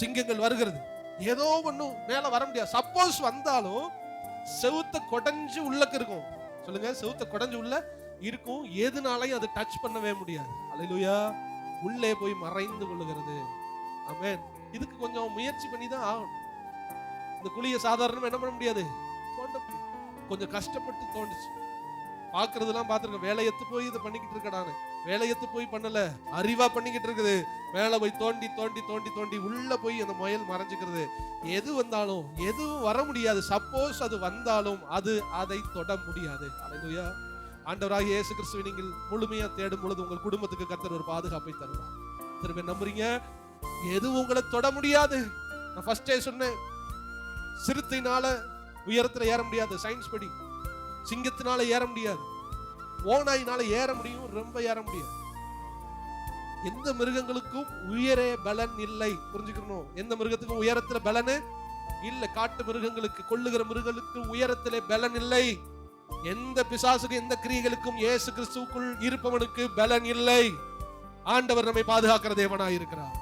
சிங்கங்கள் வருகிறது, ஏதோ ஒண்ணும் மேல வர முடியாது. சப்போஸ் வந்தாலும் செவுத்த கொடைஞ்சு உள்ளக்கு இருக்கும். சொல்லுங்க, செவுத்த கொடைஞ்சு உள்ள இருக்கும். எதுனாலையும் அது டச் பண்ணவே முடியாது. அல்லேலூயா. உள்ளே போய் மறைந்து கொள்ளுகிறது. ஆமென். இதுக்கு கொஞ்சம் முயற்சி பண்ணி தான் ஆகணும். இந்த குழியை சாதாரணமா என்ன பண்ண முடியாது, தோண்ட முடியாது. கொஞ்சம் கஷ்டப்பட்டு தோண்டுச்சு. பாக்குறதெல்லாம் பாத்துருக்க, வேலையத்து போய் இதை பண்ணிக்கிட்டு இருக்கடான்னு. வேலையத்து போய் பண்ணல, அறிவா பண்ணிக்கிட்டு இருக்குது. மேல போய் தோண்டி தோண்டி தோண்டி தோண்டி உள்ள போய் அந்த முயல் மறைஞ்சுக்கிறது. எது வந்தாலும் எதுவும் வர முடியாது. சப்போஸ் அது வந்தாலும் அது அதை தொட முடியாது. அல்லேலூயா. ஆண்டவராகிய இயேசு கிறிஸ்துவை நீங்கள் முழுமையா தேடும் பொழுது உங்கள் குடும்பத்துக்கு கர்த்தர் ஒரு பாதுகாப்பை தருவார். திரும்ப நம்புறீங்க? எதுவும் உங்களை தொட முடியாது. நான் ஃபர்ஸ்டே சொன்னேன், சிறுத்தைனால உயரத்துல ஏற முடியாது, சயின்ஸ் படி. சிங்கத்தினால ஏற முடியாது, ஓநாயினால ஏற முடியும், ரொம்ப ஏற முடியாது. எந்த மிருகங்களுக்கும் உயரே பலன் இல்லை. புரிஞ்சுக்கணும், எந்த மிருகத்துக்கும் உயரத்துல பலனு இல்ல. காட்டு மிருகங்களுக்கு, கொள்ளுகிற மிருகங்களுக்கு உயரத்திலே பலன் இல்லை. எந்த பிசாசுக்கு, எந்த கிரியைகளுக்கும் இயேசு கிறிஸ்துவுக்குள் இருப்பவனுக்கு பலன் இல்லை. ஆண்டவர் நம்மை பாதுகாக்கிற தேவனாய் இருக்கிறார்.